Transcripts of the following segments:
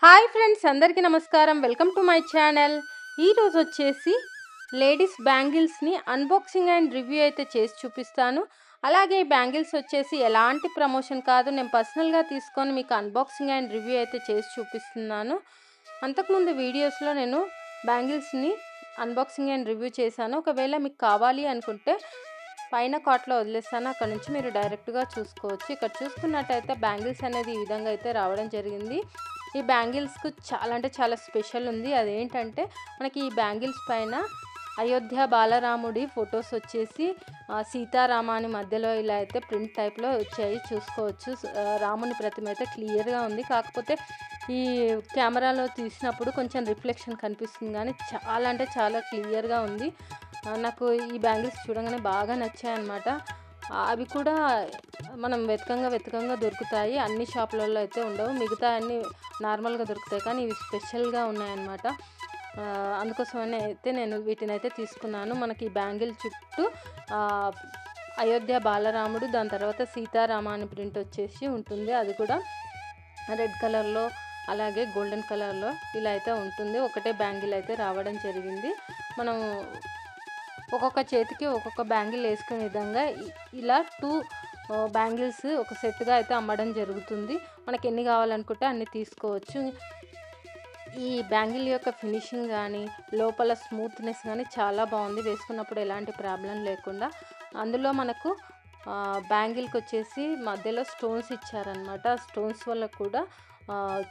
Hi friends, అందరికీ నమస్కారం. Welcome to my channel. ఈరోజు వచ్చేసి లేడీస్ బ్యాంగిల్స్ని అన్బాక్సింగ్ అండ్ రివ్యూ అయితే చేసి చూపిస్తాను. అలాగే ఈ బ్యాంగిల్స్ వచ్చేసి ఎలాంటి ప్రమోషన్ కాదు, నేను పర్సనల్గా తీసుకొని మీకు అన్బాక్సింగ్ అండ్ రివ్యూ అయితే చేసి చూపిస్తున్నాను. అంతకుముందు వీడియోస్లో నేను బ్యాంగిల్స్ని అన్బాక్సింగ్ అండ్ రివ్యూ చేశాను. ఒకవేళ మీకు కావాలి అనుకుంటే పైన కార్ట్లో వదిలేస్తాను, అక్కడ నుంచి మీరు డైరెక్ట్గా చూసుకోవచ్చు. ఇక్కడ చూసుకున్నట్టయితే బ్యాంగిల్స్ అనేది ఈ విధంగా అయితే రావడం జరిగింది. ఈ బ్యాంగిల్స్కు చాలా అంటే చాలా స్పెషల్ ఉంది. అదేంటంటే మనకి ఈ బ్యాంగిల్స్ పైన అయోధ్య బాలరాముడి ఫొటోస్ వచ్చేసి సీతారామ అని మధ్యలో ఇలా అయితే ప్రింట్ టైప్లో వచ్చాయి, చూసుకోవచ్చు. రాముని ప్రతిమ అయితే క్లియర్గా ఉంది, కాకపోతే ఈ కెమెరాలో తీసినప్పుడు కొంచెం రిఫ్లెక్షన్ కనిపిస్తుంది, కానీ చాలా అంటే చాలా క్లియర్గా ఉంది. నాకు ఈ బ్యాంగిల్స్ చూడగానే బాగా నచ్చాయి అన్నమాట. అవి కూడా మనం వెతకంగా దొరుకుతాయి, అన్ని షాపులలో అయితే ఉండవు. మిగతా అన్నీ నార్మల్గా దొరుకుతాయి, కానీ ఇవి స్పెషల్గా ఉన్నాయన్నమాట. అందుకోసమని అయితే నేను వీటిని అయితే తీసుకున్నాను. మనకి బ్యాంగిల్ చుట్టూ అయోధ్య బాలరాముడు, దాని తర్వాత సీతారామ అని ప్రింట్ వచ్చేసి ఉంటుంది. అది కూడా రెడ్ కలర్లో అలాగే గోల్డెన్ కలర్లో ఇలా అయితే ఉంటుంది. ఒకటే బ్యాంగిల్ అయితే రావడం జరిగింది. మనం ఒక్కొక్క చేతికి ఒక్కొక్క బ్యాంగిల్ వేసుకునే విధంగా ఇలా 2 బ్యాంగిల్స్ ఒక సెట్గా అయితే అమ్మడం జరుగుతుంది. మనకి ఎన్ని కావాలనుకుంటే అన్ని తీసుకోవచ్చు. ఈ బ్యాంగిల్ యొక్క ఫినిషింగ్ కానీ లోపల స్మూత్నెస్ కానీ చాలా బాగుంది, వేసుకున్నప్పుడు ఎలాంటి ప్రాబ్లం లేకుండా. అందులో మనకు బ్యాంగిల్కి వచ్చేసి మధ్యలో స్టోన్స్ ఇచ్చారనమాట. స్టోన్స్ వల్ల కూడా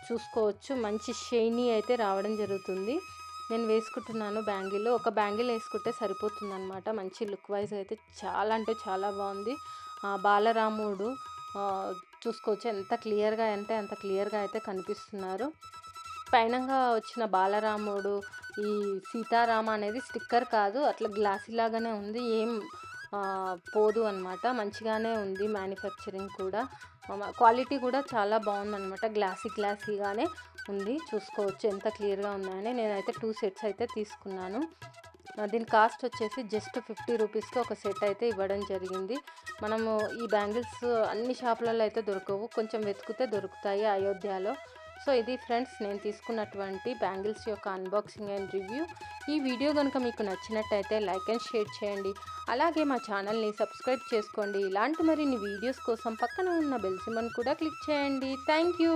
చూసుకోవచ్చు మంచి షైనీ అయితే రావడం జరుగుతుంది. నేను వేసుకుంటున్నాను బ్యాంగిల్. ఒక బ్యాంగిల్ వేసుకుంటే సరిపోతుంది అనమాట. మంచి లుక్ వైజ్ అయితే చాలా అంటే చాలా బాగుంది. బాలరాముడు చూసుకోవచ్చు, ఎంత క్లియర్గా అంటే అంత క్లియర్గా అయితే కనిపిస్తున్నారు. పైనంగా వచ్చిన బాలరాముడు, ఈ సీతారామ అనేది స్టిక్కర్ కాదు, అట్లా గ్లాసీ లాగానే ఉంది, ఏం పోదు అనమాట. మంచిగానే ఉంది. మ్యానుఫ్యాక్చరింగ్ కూడా, క్వాలిటీ కూడా చాలా బాగుందన్నమాట. గ్లాసీగానే ఉంది, చూసుకోవచ్చు ఎంత క్లియర్గా ఉన్నాయని. నేనైతే 2 సెట్స్ అయితే తీసుకున్నాను. దీని కాస్ట్ వచ్చేసి జస్ట్ 50 రూపీస్కి ఒక సెట్ అయితే ఇవ్వడం జరిగింది. మనము ఈ బ్యాంగిల్స్ అన్ని షాపులలో అయితే దొరకవు, కొంచెం వెతికితే దొరుకుతాయి అయోధ్యలో. సో ఇది ఫ్రెండ్స్, నేను తీసుకున్నటువంటి బ్యాంగిల్స్ యొక్క అన్బాక్సింగ్ అండ్ రివ్యూ. ఈ వీడియో కనుక మీకు నచ్చినట్టయితే లైక్ అండ్ షేర్ చేయండి. అలాగే మా ఛానల్ని సబ్స్క్రైబ్ చేసుకోండి. ఇలాంటి మరిన్ని వీడియోస్ కోసం పక్కన ఉన్న బెల్ సింబల్ కూడా క్లిక్ చేయండి. Thank you.